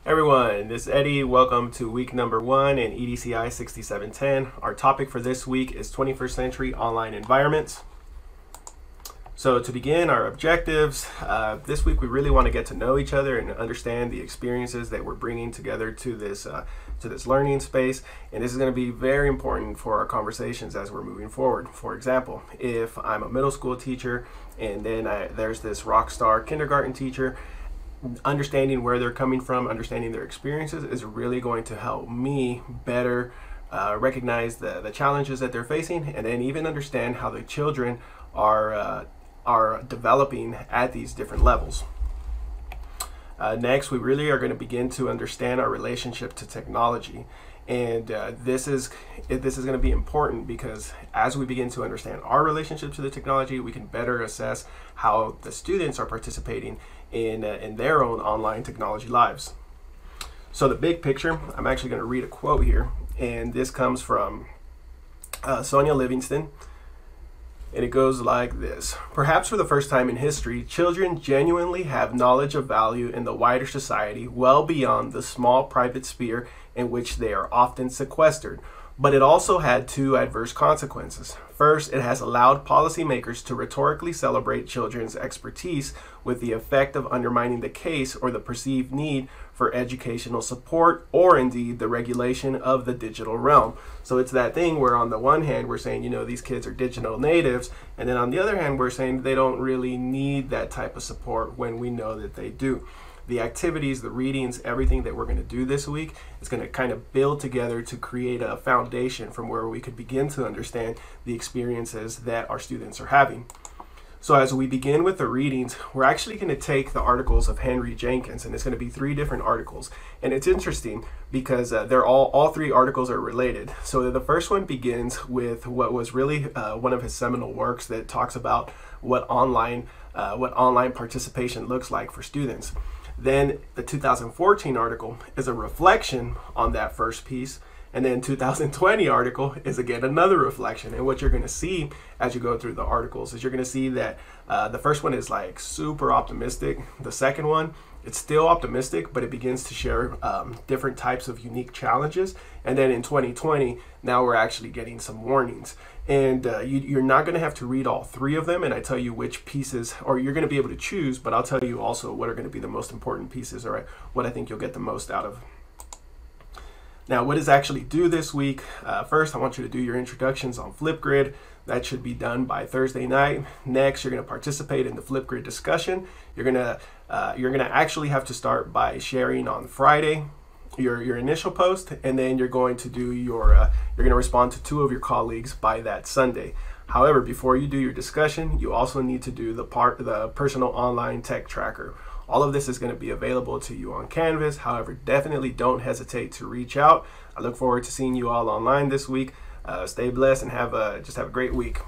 Everyone, this is Eddie. Welcome to week number 1 in EDCI 6710. Our topic for this week is 21st century online environments. So to begin our objectives, this week we really want to get to know each other and understand the experiences that we're bringing together to this learning space. And this is going to be very important for our conversations as we're moving forward. For example, if I'm a middle school teacher and then there's this rock star kindergarten teacher, understanding where they're coming from, understanding their experiences is really going to help me better recognize the challenges that they're facing, and then even understand how the children are developing at these different levels. Next, we really are going to begin to understand our relationship to technology. And this is going to be important because as we begin to understand our relationship to the technology, we can better assess how the students are participating in their own online technology lives. So the big picture, I'm actually going to read a quote here, and this comes from Sonia Livingston. And it goes like this: "Perhaps for the first time in history, children genuinely have knowledge of value in the wider society well beyond the small private sphere in which they are often sequestered. But it also had two adverse consequences. First, it has allowed policymakers to rhetorically celebrate children's expertise with the effect of undermining the case or the perceived need for educational support, or indeed the regulation of the digital realm." So it's that thing where on the one hand we're saying, you know, these kids are digital natives, and then on the other hand we're saying they don't really need that type of support when we know that they do. The activities, the readings, everything that we're going to do this week is going to kind of build together to create a foundation from where we could begin to understand the experiences that our students are having. So as we begin with the readings, we're actually going to take the articles of Henry Jenkins, and it's going to be 3 different articles. And it's interesting because they're all 3 articles are related. So the first one begins with what was really one of his seminal works that talks about what online participation looks like for students. Then the 2014 article is a reflection on that first piece. And then 2020 article is again another reflection. And what you're going to see as you go through the articles is you're going to see that the first one is like super optimistic. The second one, it's still optimistic, but it begins to share different types of unique challenges. And then in 2020, now we're actually getting some warnings. And you're not going to have to read all 3 of them, and I tell you which pieces, or you're going to be able to choose, but I'll tell you also what are going to be the most important pieces, or what I think you'll get the most out of. Now, what is actually due this week? First, I want you to do your introductions on Flipgrid. That should be done by Thursday night. Next, you're going to participate in the Flipgrid discussion. You're going to actually have to start by sharing on Friday your initial post, and then you're going to do you're going to respond to 2 of your colleagues by that Sunday. However, before you do your discussion, you also need to do the personal online tech tracker. All of this is going to be available to you on Canvas. However, definitely don't hesitate to reach out. I look forward to seeing you all online this week. Stay blessed and just have a great week.